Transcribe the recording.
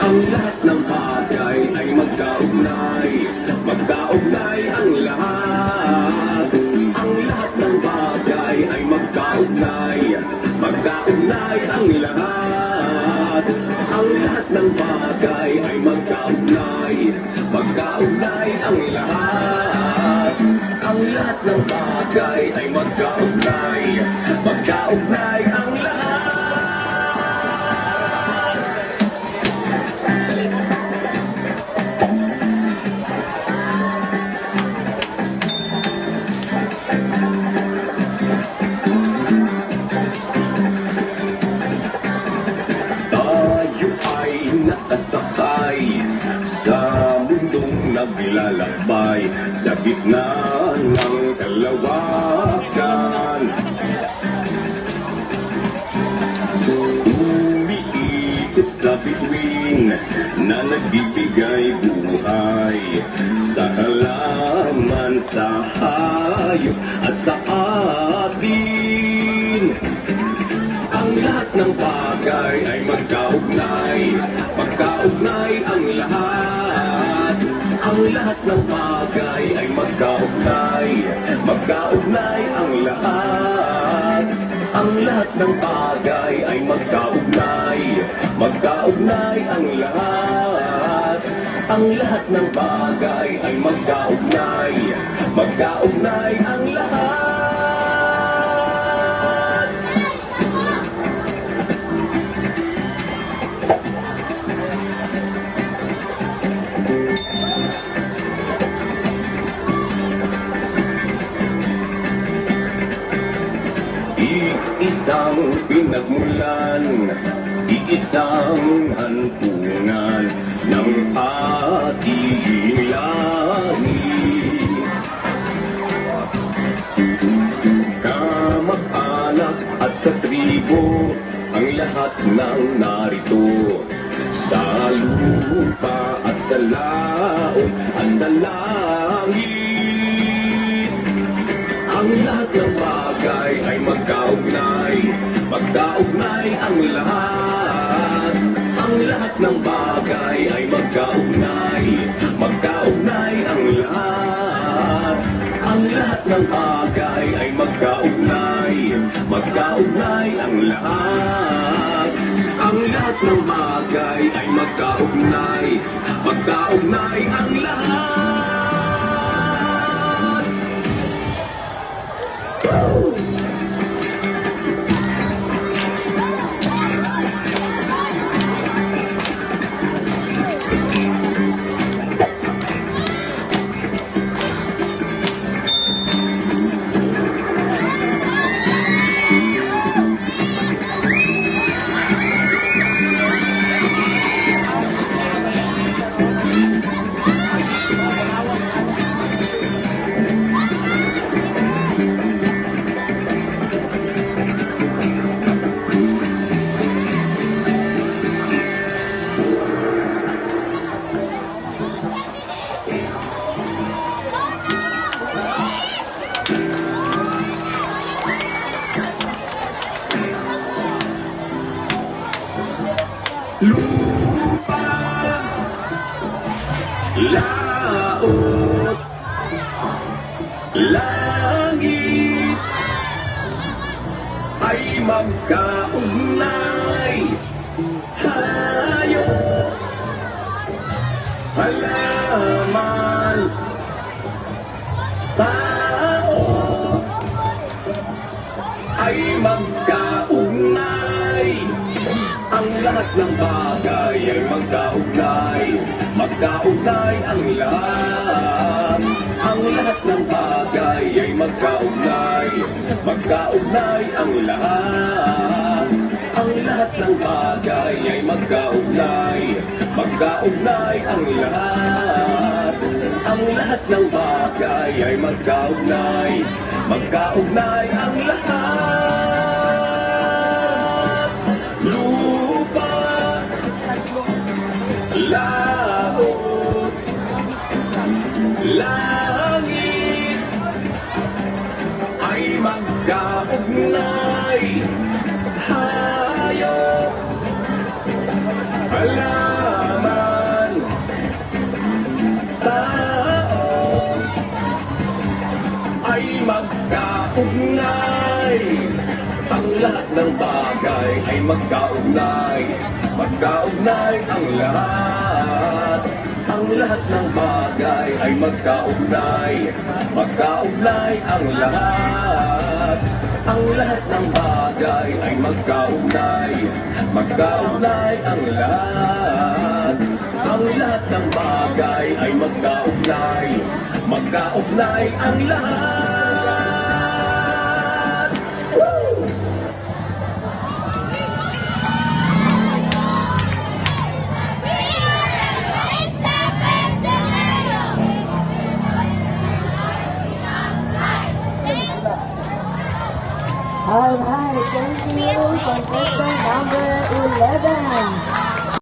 Ang lahat ng bagay ay magkaugnay, magkaugnay ang lahat. Ang lahat ng bagay ay magkaugnay, magkaugnay ang lahat. Ang lahat ng bagay ay magkaugnay, magkaugnay ang lahat. Ang lahat ng bagay ay magkaugnay, magkaugnay ang lahat. Tayo ay nakasakay sa mundong naglalakbay sa gitna ng kalawakan. Umiikot sa bituin na nagbibigay buhay sa halaman, sa hayop at sa atin. Ang lahat ng bagay ay magkaugnay, magkaugnay ang lahat. Ang lahat ng bagay ay magkaugnay, magkaugnay ang lahat. Ang lahat ng bagay ay magkaugnay, magkaugnay ang lahat. Ang lahat ng bagay ay magkaugnay, magkaugnay ang lahat. Iisang pinagmulan, iisang hantungan ng ating lahi. Kamag-anak at sa tribo, ang lahat ng narito. Sa lupa at sa laot at sa langit. Ang lahat ng bagay ay magkaugnay, magkaugnay ang lahat. Ang lahat ng bagay ay magkaugnay, magkaugnay ang lahat. Ang lahat ng bagay ay magkaugnay, magkaugnay ang lahat. Ang lahat ng bagay ay magkaugnay, magkaugnay ang lahat. Lupa, laot, langit ay magkaugnay. Hayop, halaman, tao ay magkaugnay. Ang lahat ng bagay ay magkaugnay, magkaugnay ang lahat. Ang lahat ng bagay ay magkaugnay, magkaugnay ang lahat. Ang lahat ng bagay ay magkaugnay, magkaugnay ang lahat. Ang lahat ng bagay ay magkaugnay, magkaugnay ang lahat. Lupa, laot, langit ay magkaugnay. Hayop, halaman, lahat ng bagay ay magkaugnay. Magkaugnay ang lahat. Ang lahat ng bagay ay magkaugnay. Magkaugnay ang lahat. Ang lahat ng bagay ay magkaugnay. Magkaugnay ang lahat. Ang lahat ng bagay ay magkaugnay. Magkaugnay ang lahat.